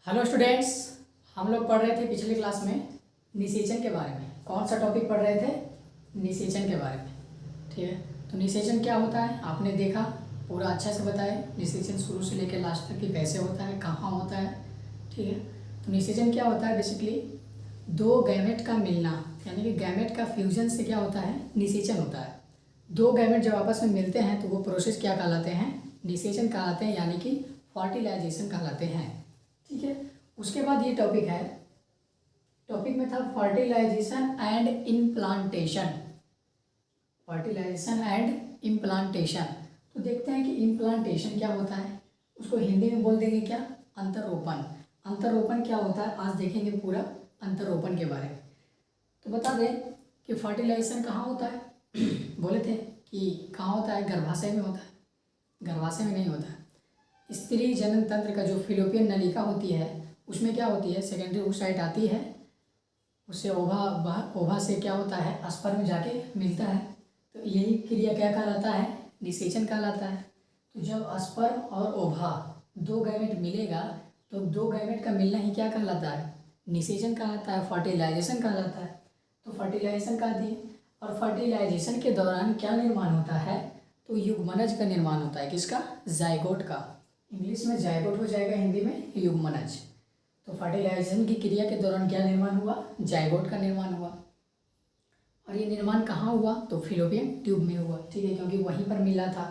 Hello students, हम लोग पढ़ रहे थे पिछले क्लास में निषेचन के बारे में। कौन सा टॉपिक पढ़ रहे थे? निषेचन के बारे में। ठीक है, तो निषेचन क्या होता है आपने देखा, पूरा अच्छा से बताया निषेचन शुरू से लेकर लास्ट तक कि कैसे होता है, कहाँ होता है। ठीक है, तो निषेचन क्या होता है? बेसिकली दो गैमेट का मिलना, यानी कि गैमेट का फ्यूजन से क्या होता है? निषेचन होता है। दो गैमेट जब आपस में मिलते हैं तो वो प्रोसेस क्या कहलाते हैं? निषेचन कहलाते हैं, यानी कि फर्टिलाइजेशन कहलाते हैं। ठीक है, उसके बाद ये टॉपिक है, टॉपिक में था fertilization and implantation. Fertilization and implantation. तो देखते हैं कि इम्प्लांटेशन क्या होता है, उसको हिंदी में बोल देंगे क्या? अंतरोपण। अंतरोपण क्या होता है आज देखेंगे पूरा अंतरोपण के बारे में। तो बता दें कि फर्टिलाइजेशन कहाँ होता है बोले थे कि कहाँ होता है? गर्भाशय में होता है। गर्भाशय में नहीं होता है। स्त्री जनन तंत्र का जो फिलोपियन नलिका होती है उसमें क्या होती है? सेकेंडरी oocyte आती है, उससे ओवा से क्या होता है? स्पर्म जाके मिलता है। तो यही क्रिया क्या कहलाता है? निषेचन कहलाता है। तो जब स्पर्म और ओवा दो गैमेट मिलेगा तो दो गैमेट का मिलना ही क्या कहलाता है? निषेचन कहलाता है, फर्टिलाइजेशन कहलाता है। तो फर्टिलाइजेशन कह दिए। और फर्टिलाइजेशन के दौरान क्या निर्माण होता है? तो युग्मनज का निर्माण होता है। किसका? जाइगोट का। इंग्लिश में जाइगोट हो जाएगा, हिंदी में युग्मनज। तो फर्टिलाइजेशन की क्रिया के दौरान क्या निर्माण हुआ? जाइगोट का निर्माण हुआ। और ये निर्माण कहाँ हुआ? तो फिलोपियन ट्यूब में हुआ। ठीक है, क्योंकि वहीं पर मिला था,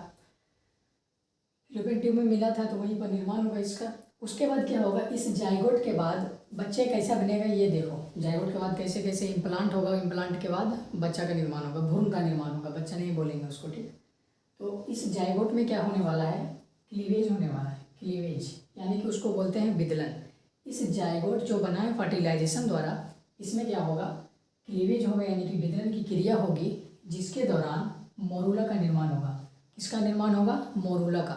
फिलोपियन ट्यूब में मिला था तो वहीं पर निर्माण होगा इसका। उसके बाद क्या होगा? इस जाइगोट के बाद बच्चे कैसा बनेगा ये देखो। जाइगोट के बाद कैसे कैसे इम्प्लांट होगा, इम्प्लांट के बाद बच्चा का निर्माण होगा, भ्रूण का निर्माण होगा, बच्चा नहीं बोलेंगे उसको। ठीक, तो इस जाइगोट में क्या होने वाला है? क्लीवेज होने वाला है। क्लीवेज यानी कि उसको बोलते हैं विदलन। इस जाइगोट जो बना है फर्टिलाइजेशन द्वारा, इसमें क्या होगा? क्लीवेज होगा, यानी कि विदलन की क्रिया होगी, जिसके दौरान मोरूला का निर्माण होगा। किसका निर्माण होगा? मोरूला का।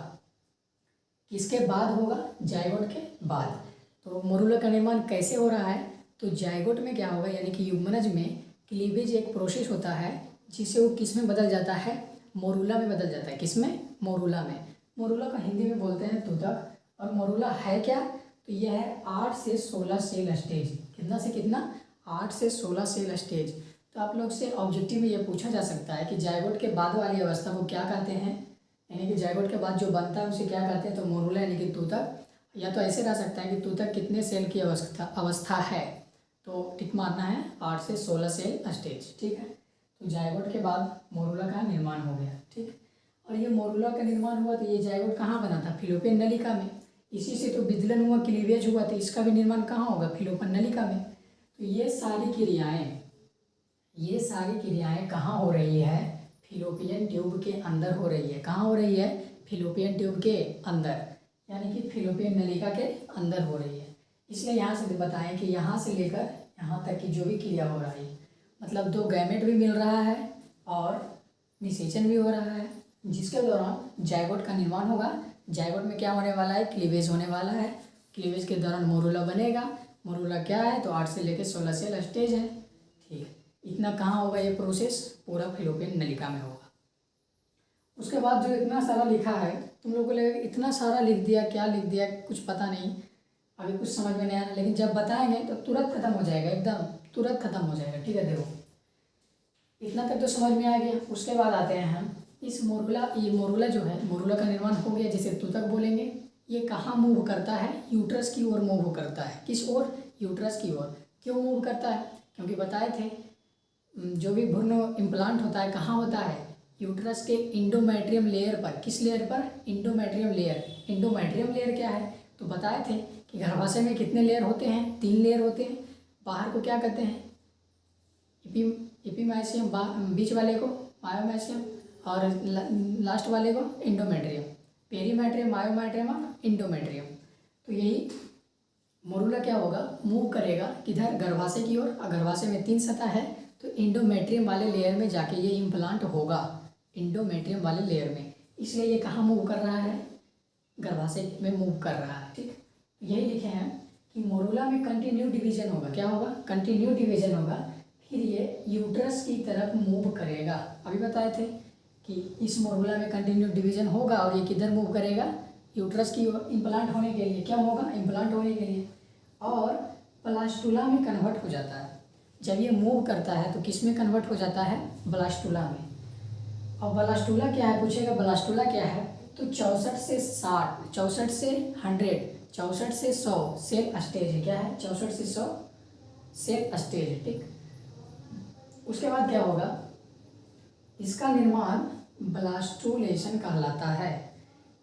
किसके बाद होगा? जाइगोट के बाद। तो मोरूला का निर्माण कैसे हो रहा है? तो जाइगोट में क्या होगा, यानी कि युग्मनज में क्लीवेज एक प्रोसेस होता है जिससे वो किस में बदल जाता है? मोरूला में बदल जाता है। किस में? मोरूला में। मोरूला का हिंदी में बोलते हैं तुतक। और मोरूला है क्या? तो यह है 8 से 16 सेल स्टेज। कितना से कितना? 8 से 16 सेल स्टेज। तो आप लोग से ऑब्जेक्टिव में यह पूछा जा सकता है कि जाइगोट के बाद वाली अवस्था को क्या कहते हैं, यानी कि जाइगोट के बाद जो बनता है उसे क्या कहते हैं? तो मोरूला यानी कि तुतक। या तो ऐसे रह सकता है कि तुतक कितने सेल की अवस्था है, तो टिक मारना है 8 से 16 सेल स्टेज। ठीक है, तो जाइगोट के बाद मोरूला का निर्माण हो गया। ठीक, और ये मोरूला का निर्माण हुआ तो ये जाइगोट कहाँ बना था? फिलोपियन नलिका में। इसी से तो विदलन हुआ, क्लीवेज हुआ, तो इसका भी निर्माण कहाँ होगा? फिलोपियन नलिका में। तो ये सारी क्रियाएं कहाँ हो रही है? फिलोपियन ट्यूब के अंदर हो रही है। कहाँ हो रही है? फिलोपियन ट्यूब के अंदर, यानी कि फिलोपियन नलिका के अंदर हो रही है। इसलिए यहाँ से बताएं कि यहाँ से लेकर यहाँ तक की जो भी क्रिया हो रही है, मतलब दो गैमेट भी मिल रहा है और निषेचन भी हो रहा है, जिसके दौरान जाइगोट का निर्माण होगा। जाइगोट में क्या होने वाला है? क्लीवेज होने वाला है। क्लीवेज के दौरान मोरूला बनेगा। मोरूला क्या है? तो 8 से लेकर 16 सेल स्टेज है। ठीक है, इतना कहाँ होगा ये प्रोसेस? पूरा फिलोपियन नलिका में होगा। उसके बाद जो इतना सारा लिखा है, तुम लोगों को लगेगा इतना सारा लिख दिया, क्या लिख दिया, कुछ पता नहीं, अभी कुछ समझ में नहीं आ रहा, लेकिन जब बताएंगे तो तुरंत खत्म हो जाएगा, एकदम तुरंत खत्म हो जाएगा। ठीक है, देखो इतना तक तो समझ में आ गया। उसके बाद आते हैं हम इस मोरूला। ये मोरूला जो है, मोरूला का निर्माण हो गया, जिसे तुतक बोलेंगे। ये कहाँ मूव करता है? यूट्रस की ओर मूव करता है। किस ओर? यूट्रस की ओर। क्यों मूव करता है? क्योंकि बताए थे जो भी भ्रूण इम्प्लांट होता है कहाँ होता है? यूट्रस के इंडोमेट्रियम लेयर पर। किस लेयर पर? Endometrium layer. इंडोमेट्रियम लेयर क्या है? तो बताए थे कि गर्भाशय में कितने लेयर होते हैं? 3 लेयर होते हैं। बाहर को क्या कहते हैं? एपीमाइसियम, बीच वाले को मायोमाइसियम, और लास्ट वाले को इंडोमेट्रियम। पेरीमेट्रियम, मायोमेट्रियम और इंडोमेट्रियम। तो यही मोरूला क्या होगा? मूव करेगा किधर? गर्भाशय की ओर। गर्भाशय में 3 सतह है, तो इंडोमेट्रियम वाले लेयर में जाके ये इम्प्लांट होगा, इंडोमेट्रियम वाले लेयर में। इसलिए ये कहाँ मूव कर रहा है? गर्भाशय में मूव कर रहा है। ठीक, यही लिखे हैं कि मोरूला में कंटिन्यू डिवीजन होगा। क्या होगा? कंटिन्यू डिवीजन होगा, फिर ये यूट्रस की तरफ मूव करेगा। अभी बताए थे कि इस मोरूला में कंटिन्यू डिवीजन होगा और ये किधर मूव करेगा? यूट्रस की ओर। इम्प्लांट होने के लिए क्या होगा? इम्प्लांट होने के लिए और ब्लास्टुला में कन्वर्ट हो जाता है। जब ये मूव करता है तो किस में कन्वर्ट हो जाता है? ब्लास्टुला में। और ब्लास्टुला क्या है पूछेगा, ब्लास्टुला क्या है? तो 64 से 60, 64 से 100, 64 से 100 सेल स्टेज है। क्या है? 64 से 100 सेल स्टेज है। ठीक, उसके बाद क्या होगा? इसका निर्माण ब्लास्टुलेशन कहलाता है।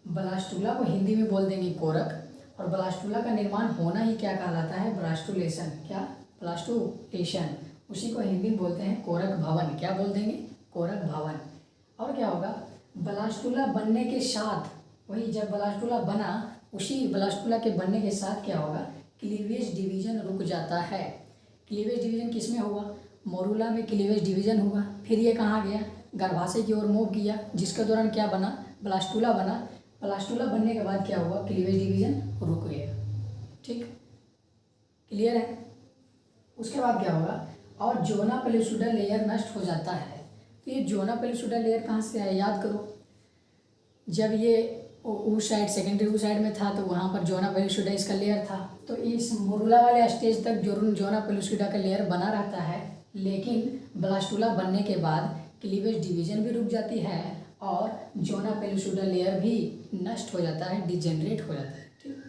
ब्लास्टुला को हिंदी में बोल देंगे कोरक, और ब्लास्टुला का निर्माण होना ही क्या कहलाता है? ब्लास्टुलेशन। क्या? ब्लास्टुलेशन। उसी को हिंदी में बोलते हैं कोरक भवन। क्या बोल देंगे? कोरक भवन। और क्या होगा? ब्लास्टुला बनने के साथ, वही जब ब्लास्टुला बना, उसी ब्लास्टुला के बनने के साथ क्या होगा? क्लीवेज डिवीजन रुक जाता है। क्लीवेज डिवीजन किस में हुआ? मोरूला में क्लीवेज डिवीजन हुआ। फिर ये कहाँ गया? गर्भाशय की ओर मूव किया, जिसके दौरान क्या बना? ब्लास्टुला बना। ब्लास्टुला बनने के बाद क्या हुआ? क्लीवेज डिवीजन रुक गया। ठीक, क्लियर है? उसके बाद क्या होगा? और जोना पेलिसुडा लेयर नष्ट हो जाता है। तो ये जोना पेलिसुडा लेयर कहाँ से आया? याद करो, जब ये उस साइड सेकेंडरी उस साइड में था तो वहाँ पर जोना पेलिसुडा इसका लेयर था। तो इस मोरूला वाले स्टेज तक जोना पेलिसुडा का लेयर बना रहता है, लेकिन ब्लास्टुला बनने के बाद क्लीवेज डिवीजन भी रुक जाती है और जोना पेलिसुडा लेयर भी नष्ट हो जाता है, डिजेनरेट हो जाता है। ठीक,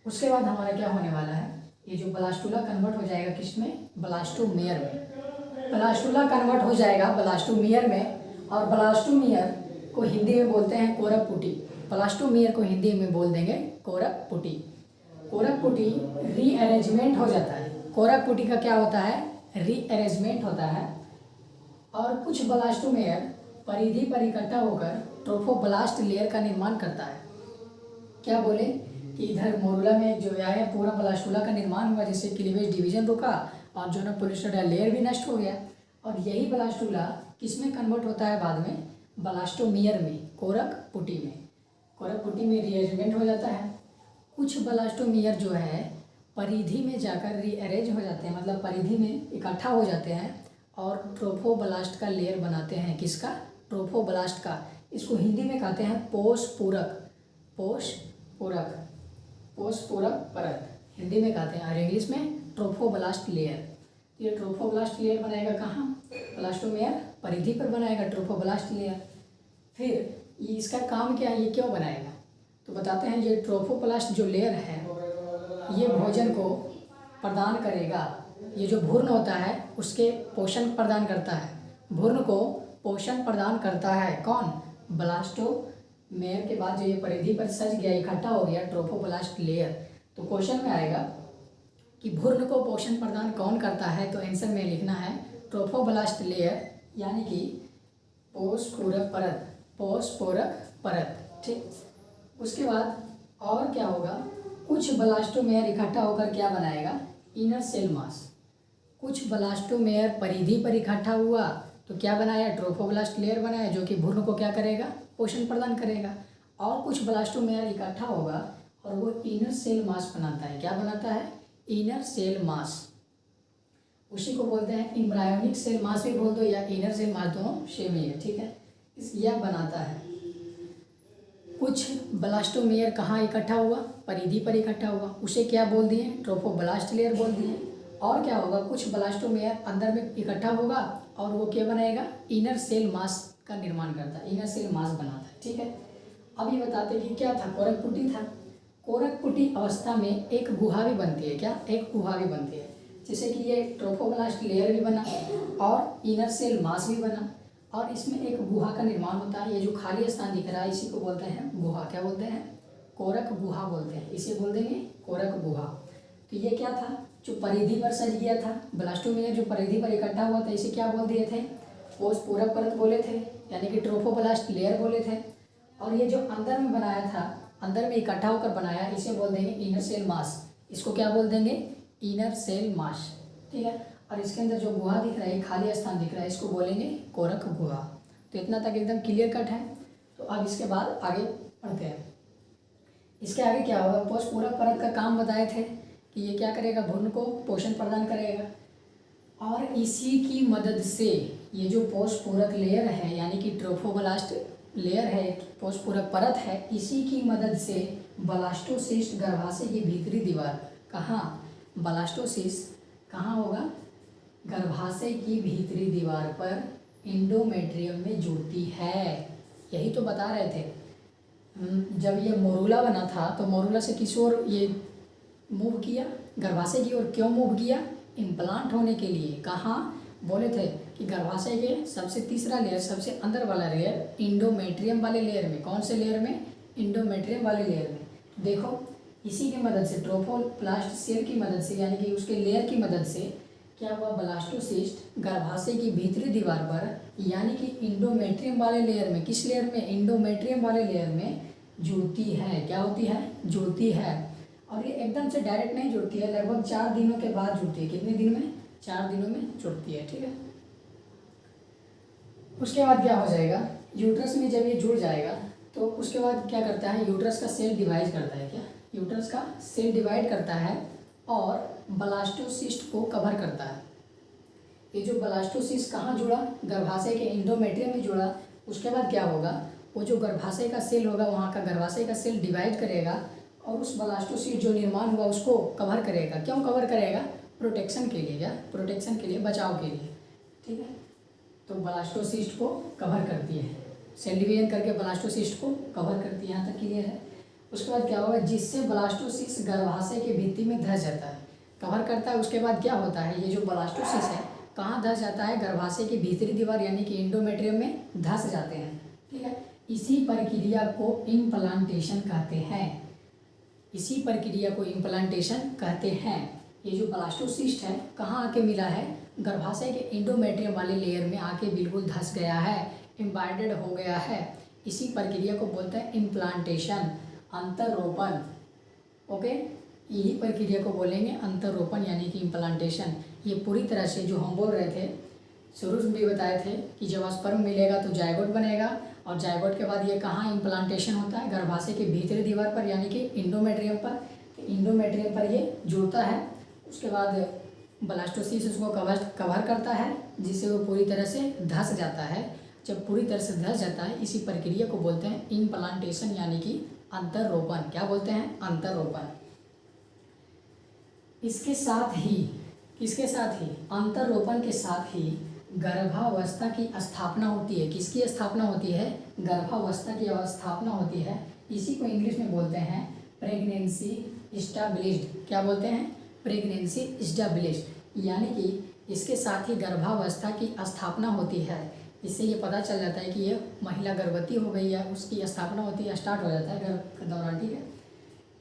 उसके बाद हमारा क्या होने वाला है? ये जो ब्लास्टुला कन्वर्ट हो जाएगा किस में? ब्लास्टोमेयर में। ब्लास्टुला कन्वर्ट हो जाएगा ब्लास्टोमेयर में, और ब्लास्टोमेयर को हिंदी में बोलते हैं कोरक पुटी। ब्लास्टोमेयर को हिंदी में बोल देंगे कोरक पुटी। कोरक पुटी रीअरेंजमेंट हो जाता है। कोरक पुटी का क्या होता है? रीअरेंजमेंट होता है। और कुछ ब्लास्टोमेयर परिधि पर इकट्ठा होकर ट्रोफोब्लास्ट लेयर का निर्माण करता है। क्या बोले कि इधर मोरूला में जो आया पूरा ब्लास्टुला का निर्माण हुआ, जिससे क्लीवेज डिवीजन रुका और जोना पेलिसुडा लेयर भी नष्ट हो गया। और यही ब्लास्टुला किस में कन्वर्ट होता है बाद में? ब्लास्टोमेयर में, कोरक पुटी में। कोरक पुटी में रीअरेंजमेंट हो जाता है। कुछ ब्लास्टोमेयर जो है परिधि में जाकर रीअरेंज हो जाते हैं, मतलब परिधि में इकट्ठा हो जाते हैं और ट्रोफोब्लास्ट का लेयर बनाते हैं। किसका? ट्रोफोब्लास्ट का। इसको हिंदी में कहते हैं पोषपूरक। पोषपूरक, पोषपूरक परत हिंदी में कहते हैं, और इंग्लिश में ट्रोफोब्लास्ट लेयर। तो ये ट्रोफोब्लास्ट लेयर बनाएगा कहाँ? ब्लास्टोमेयर परिधि पर बनाएगा ट्रोफोब्लास्ट लेयर। फिर ये इसका काम क्या है? ये क्यों बनाएगा? तो बताते हैं, ये ट्रोफोब्लास्ट जो लेयर है ये भोजन को प्रदान करेगा। ये जो भ्रूण होता है उसके पोषण प्रदान करता है, भ्रूण को पोषण प्रदान करता है। कौन? ब्लास्टोमेयर के बाद जो ये परिधि पर सज गया, इकट्ठा हो गया ट्रोफोब्लास्ट लेयर। तो क्वेश्चन में आएगा कि भ्रूण को पोषण प्रदान कौन करता है? तो आंसर में लिखना है ट्रोफोब्लास्ट लेयर, यानी कि पोषपूरक परत। पोषपूरक परत। ठीक, उसके बाद और क्या होगा? कुछ ब्लास्टोमेयर इकट्ठा होकर क्या बनाएगा? Inner cell mass. कुछ ब्लास्टोमेयर परिधि पर इकट्ठा हुआ तो क्या बनाया? ट्रोफोब्लास्ट लेयर बनाया, जो कि भ्रूण को क्या करेगा? पोषण प्रदान करेगा। और कुछ ब्लास्टोमेयर इकट्ठा होगा और वो इनर सेल मास बनाता है। क्या बनाता है? Inner cell mass. उसी को बोलते हैं एम्ब्रायोनिक सेल मास भी बोल दो या इनर सेल मास, दोनों सेम ही है। ठीक है, यह बनाता है। कुछ ब्लास्टोमेयर कहाँ इकट्ठा हुआ? परिधि पर इकट्ठा हुआ, उसे क्या बोल दिए? ट्रोफोब्लास्ट लेयर बोल दिए। और क्या होगा? कुछ ब्लास्टोमेयर अंदर में इकट्ठा होगा और वो क्या बनाएगा? इनर सेल मास का निर्माण करता है, इनर सेल मास बनाता है। ठीक है, अभी बताते कि क्या था? कोरक पुटी था। कोरक पुटी अवस्था में एक गुहा भी बनती है। क्या? एक गुहा भी बनती है, जैसे कि ये ट्रोफोब्लास्ट लेयर भी बना और इनर सेल मास भी बना, और इसमें एक गुहा का निर्माण होता है। ये जो खाली स्थान दिख रहा है इसी को बोलते हैं गुहा। क्या बोलते हैं? कोरक गुहा बोलते हैं, इसे बोल देंगे कोरक गुहा। तो ये क्या था? जो परिधि पर सज गया था, ब्लास्टोमेयर जो परिधि पर इकट्ठा हुआ था, इसे क्या बोल दिए थे? पोषपूरक परत बोले थे, यानी कि ट्रोफोब्लास्ट लेयर बोले थे। और ये जो अंदर में बनाया था, अंदर में इकट्ठा होकर बनाया, इसे बोल देंगे इनर सेल मास। इसको क्या बोल देंगे? Inner cell mass. ठीक है, और इसके अंदर जो गुहा दिख रहा है, खाली स्थान दिख रहा है, इसको बोलेंगे कोरक गुहा। तो इतना तक एकदम क्लियर कट है। तो अब इसके बाद आगे पढ़ते हैं। इसके आगे क्या होगा? पोषपूरक परत का काम बताए थे कि ये क्या करेगा? भ्रूण को पोषण प्रदान करेगा, और इसी की मदद से ये जो पोषपूरक लेयर है, यानी कि ट्रोफोब्लास्ट लेयर है, पोषपूरक परत है, इसी की मदद से ब्लास्टोसिस्ट गर्भाशय की भीतरी दीवार, कहाँ? ब्लास्टोसिस्ट कहाँ होगा? गर्भाशय की भीतरी दीवार पर एंडोमेट्रियम में जुड़ती है। यही तो बता रहे थे। जब ये मोरूला बना था तो मोरूला से किस ओर ये मूव किया? गर्भाशय की ओर। क्यों मूव किया? इम्प्लांट होने के लिए। कहाँ? बोले थे कि गर्भाशय के सबसे तीसरा लेयर, सबसे अंदर वाला लेयर, इंडोमेट्रियम वाले लेयर में। कौन से लेयर में? इंडोमेट्रियम वाले लेयर में। देखो इसी की मदद से, ट्रोफोप्लास्ट सेल की मदद से, यानी कि उसके लेयर की मदद से क्या हुआ? ब्लास्टोसिस्ट गर्भाशय की भीतरी दीवार पर यानी कि इंडोमेट्रियम वाले लेयर में, किस लेयर में? इंडोमेट्रियम वाले लेयर में जुड़ती है। क्या होती है? जुड़ती है। और ये एकदम से डायरेक्ट नहीं जुड़ती है, लगभग 4 दिनों के बाद जुड़ती है। कितने दिन में? 4 दिनों में जुड़ती है। ठीक है। उसके बाद क्या हो जाएगा? यूट्रस में जब ये जुड़ जाएगा तो उसके बाद क्या करता है? यूट्रस का सेल डिवाइड करता है। क्या? यूट्रस का सेल डिवाइड करता है और ब्लास्टोसिस्ट को कवर करता है। ये जो ब्लास्टोसिस्ट कहाँ जुड़ा? गर्भाशय के इंडोमेट्रियम में जुड़ा। उसके बाद क्या होगा? वो जो गर्भाशय का सेल होगा, वहाँ का गर्भाशय का सेल डिवाइड करेगा और उस ब्लास्टोसिस्ट जो निर्माण हुआ उसको कवर करेगा। क्यों कवर करेगा? प्रोटेक्शन के लिए। क्या? प्रोटेक्शन के लिए, बचाव के लिए। ठीक है। तो ब्लास्टोसिस्ट को कवर करती है, सेल डिवीजन करके ब्लास्टोसिस्ट को कवर करती है। यहाँ तक क्लियर है? उसके बाद क्या होगा? जिससे ब्लास्टोसिस्ट गर्भाशय के भित्ति में धंस जाता है, कवर करता है। उसके बाद क्या होता है? ये जो ब्लास्टोसिस्ट है कहाँ धंस जाता है? गर्भाशय की भीतरी दीवार यानी कि इंडोमेट्रियम में धंस जाते हैं। ठीक है। इसी प्रक्रिया को इम्प्लांटेशन कहते हैं। इसी प्रक्रिया को इम्प्लांटेशन कहते हैं। ये जो ब्लास्टोसिस्ट है कहाँ आके मिला है? गर्भाशय के इंडोमेट्रियम वाले लेयर में आके बिल्कुल धंस गया है, एम्बेडेड हो गया है। इसी प्रक्रिया को बोलते हैं इम्प्लांटेशन, अंतरोपण। ओके, यही प्रक्रिया को बोलेंगे अंतरोपण यानी कि इम्प्लांटेशन। ये पूरी तरह से जो हम बोल रहे थे, शुरू में भी बताए थे कि जब स्पर्म मिलेगा तो जायगोट बनेगा और जायगोट के बाद ये कहाँ इम्प्लांटेशन होता है? गर्भाशय के भीतरी दीवार पर यानी कि इंडोमेट्रियम पर। तो इंडोमेट्रियम पर ये जुड़ता है। उसके बाद ब्लास्टोसिस्ट उसको कवर करता है जिससे वो पूरी तरह से धंस जाता है। जब पूरी तरह से धंस जाता है, इसी प्रक्रिया को बोलते हैं इम्प्लांटेशन यानी कि अंतरोपण। क्या बोलते हैं? अंतरोपण। इसके साथ ही, किसके साथ ही? अंतरोपण के साथ ही गर्भावस्था की स्थापना होती है। किसकी स्थापना होती है? गर्भावस्था की स्थापना होती है। इसी को इंग्लिश में बोलते हैं प्रेगनेंसी इस्टैब्लिश्ड। क्या बोलते हैं? Pregnancy established. यानी कि इसके साथ ही गर्भावस्था की स्थापना होती है। इससे ये पता चल जाता है कि ये महिला गर्भवती हो गई है, उसकी स्थापना होती है, स्टार्ट हो जाता है गर्भ के दौरान। ठीक है।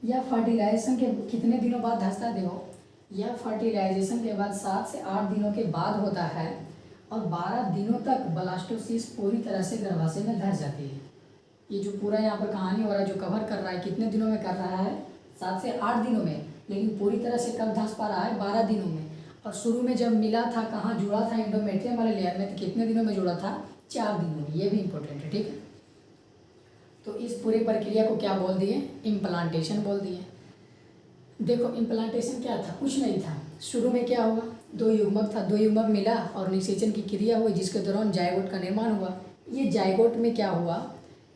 यह फर्टिलाइजेशन के कितने दिनों बाद धंसता है? देखो, यह फर्टिलाइजेशन के बाद 7 से 8 दिनों के बाद होता है और 12 दिनों तक ब्लास्टोसिस्ट पूरी तरह से गर्भाशय में धंस जाती है। ये जो पूरा यहाँ पर कहानी हो रहा है, जो कवर कर रहा है, कितने दिनों में कर रहा है? 7 से 8 दिनों में। लेकिन पूरी तरह से कब धंस पा रहा है? 12 दिनों में। और शुरू में जब मिला था, कहाँ जुड़ा था? इंडोमेट्रियम वाले लेयर में। तो कितने दिनों में जुड़ा था? 4 दिनों में। ये भी इंपॉर्टेंट है। ठीक है। तो इस पूरी प्रक्रिया को क्या बोल दिए? इम्प्लांटेशन बोल दिए। देखो इम्प्लांटेशन क्या था? कुछ नहीं था। शुरू में क्या हुआ? 2 युग्मक था, 2 युग्मक मिला और निषेचन की क्रिया हुई जिसके दौरान जायगोट का निर्माण हुआ। ये जायगोट में क्या हुआ?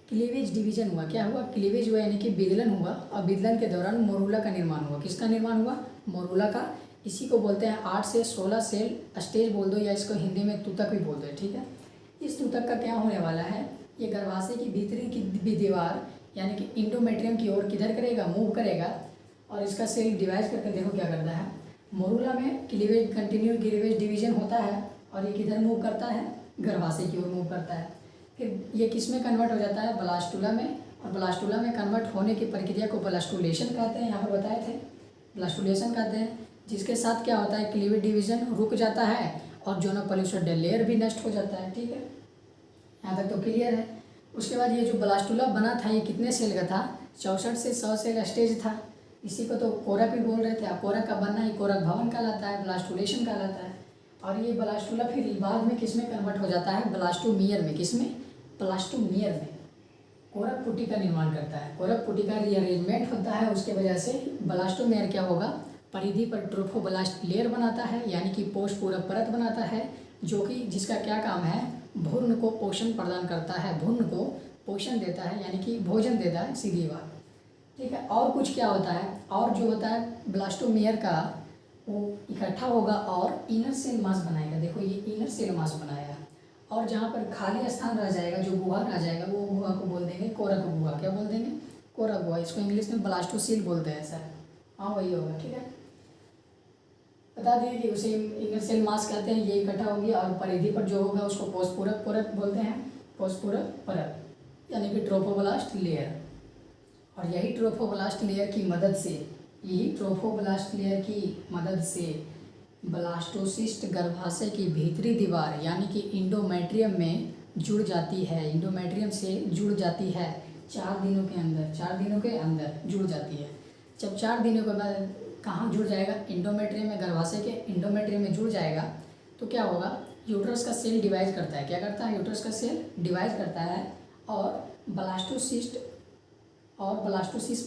क्लीवेज डिवीजन हुआ। क्या हुआ? क्लीवेज हुआ यानी कि विदलन हुआ और विदलन के दौरान मोरूला का निर्माण हुआ। किसका निर्माण हुआ? मोरूला का। इसी को बोलते हैं 8 से 16 सेल स्टेज बोल दो या इसको हिंदी में तूतक भी बोल दो। ठीक है। इस तूतक का क्या होने वाला है? ये गर्भाशय की भीतरी की दीवार यानी कि इंडोमेट्रियम की ओर किधर करेगा? मूव करेगा और इसका सेल डिवाइड करके देखो क्या करता है। मोरूला में क्लीवेज, कंटिन्यू क्लीवेज डिवीजन होता है और ये किधर मूव करता है? गर्भाशय की ओर मूव करता है। फिर ये किस में कन्वर्ट हो जाता है? ब्लास्टुला में। और ब्लास्टुला में कन्वर्ट होने की प्रक्रिया को ब्लास्टुलेशन कहते हैं। यहाँ पर बताए थे, ब्लास्टुलेशन कहते हैं। जिसके साथ क्या होता है? क्लीवेज डिवीजन रुक जाता है और जोनोपॉलिसोइडल लेयर भी नष्ट हो जाता है। ठीक है, यहाँ तक तो क्लियर है। उसके बाद ये जो ब्लास्टुला बना था ये कितने सेल का था? 64 से 100 सेल स्टेज था। इसी को तो कोरक भी बोल रहे थे। कोरक का बनना ही कोरक भवन कहलाता है, ब्लास्टुलेशन कहलाता है। और ये ब्लास्टुला फिर बाद में किस में कन्वर्ट हो जाता है? ब्लास्टोमियर में। किस में? ब्लास्टोमियर में। कोरक पुटी का निर्माण करता है। कोरक पुटी का रीअरेंजमेंट होता है, उसके वजह से ब्लास्टोमियर क्या होगा? परिधि पर ट्रोफोब्लास्ट लेयर बनाता है यानी कि पोष पूरक परत बनाता है, जो कि जिसका क्या काम है? भ्रूण को पोषण प्रदान करता है, भ्रूण को पोषण देता है यानी कि भोजन देता है, सीधी बात। ठीक है। और कुछ क्या होता है? और जो होता है ब्लास्टोमियर का वो इकट्ठा होगा और इनर सेल मास बनाएगा। देखो ये इनर सेल मास बनाया, और जहाँ पर खाली स्थान रह जाएगा, जो गुहा रह जाएगा, वो गुहा को बोल देंगे कोरक गुहा। क्या बोल देंगे? कोरक गुहा। इसको इंग्लिश में ब्लास्टोसील बोलते हैं सर। हाँ वही होगा, ठीक है। बता दिए कि उसे इनर सेल मास कहते हैं। ये इकट्ठा हो गया और परिधि पर जो होगा उसको पोस्टपूरक परत बोलते हैं। पोस्टपूरक परत यानी कि ट्रोफोब्लास्ट लेयर। और यही ट्रोफोब्लास्ट लेयर की मदद से, यही ट्रोफोब्लास्ट लेयर की मदद से ब्लास्टोसिस्ट गर्भाशय की भीतरी दीवार यानी कि इंडोमेट्रियम में जुड़ जाती है। इंडोमेट्रियम से जुड़ जाती है 4 दिनों के अंदर। 4 दिनों के अंदर जुड़ जाती है। जब 4 दिनों के बाद कहाँ जुड़ जाएगा? इंडोमेट्रियम में, गर्भाशय के इंडोमेट्रियम में जुड़ जाएगा तो क्या होगा? यूट्रस का सेल डिवाइड करता है। क्या करता है? यूट्रस का सेल डिवाइड करता है और ब्लास्टोसिस्ट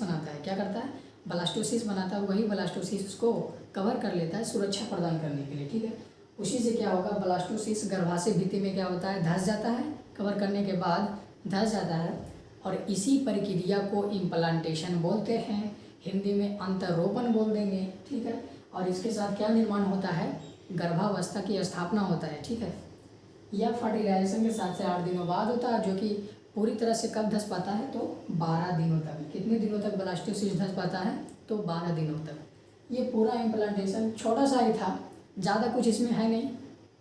बनाता है। क्या करता है? ब्लास्टोसिस्ट बनाता है। वही ब्लास्टोसिस्ट को कवर कर लेता है सुरक्षा प्रदान करने के लिए, ठीक है। उसी से क्या होगा? ब्लास्टोसिस्ट गर्भाशय भित्ति में क्या होता है? धंस जाता है। कवर करने के बाद धंस जाता है और इसी प्रक्रिया को इम्प्लांटेशन बोलते हैं। हिंदी में अंतरोपण बोल देंगे, ठीक है। और इसके साथ क्या निर्माण होता है? गर्भावस्था की स्थापना होता है, ठीक है। यह फर्टिलाइजेशन के 7 से 8 दिनों बाद होता है, जो कि पूरी तरह से कब धंस पाता है? तो 12 दिनों तक। कितने दिनों तक ब्लास्टोसिस्ट धंस पाता है? तो 12 दिनों तक। ये पूरा इम्प्लांटेशन छोटा सा ही था, ज़्यादा कुछ इसमें है नहीं,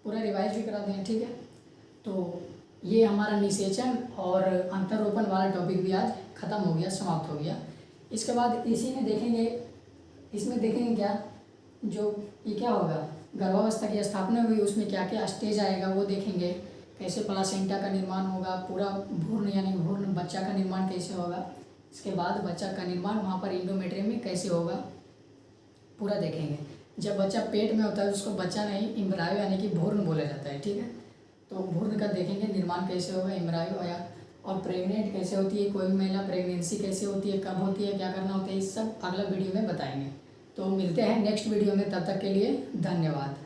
पूरा रिवाइज भी करा दें, ठीक है। तो ये हमारा निषेचन और अंतरोपण वाला टॉपिक भी आज ख़त्म हो गया, समाप्त हो गया। इसके बाद इसी में देखेंगे, इसमें देखेंगे क्या, जो ये क्या होगा, गर्भावस्था की स्थापना हुई, उसमें क्या क्या स्टेज आएगा वो देखेंगे। कैसे प्लासेंटा का निर्माण होगा, पूरा भ्रूण यानी भ्रूण बच्चा का निर्माण कैसे होगा। इसके बाद बच्चा का निर्माण वहाँ पर इंडोमेट्रियम में कैसे होगा, पूरा देखेंगे। जब बच्चा पेट में होता है उसको बच्चा नहीं, एम्ब्रायो यानी कि भ्रूण बोला जाता है, ठीक है। तो भ्रूण का देखेंगे निर्माण कैसे होगा, एम्ब्रायो आया। और प्रेग्नेंट कैसे होती है, कोई महिला प्रेगनेंसी कैसे होती है, कब होती है, क्या करना होता है, इस सब अगला वीडियो में बताएंगे। तो मिलते हैं नेक्स्ट वीडियो में, तब तक के लिए धन्यवाद।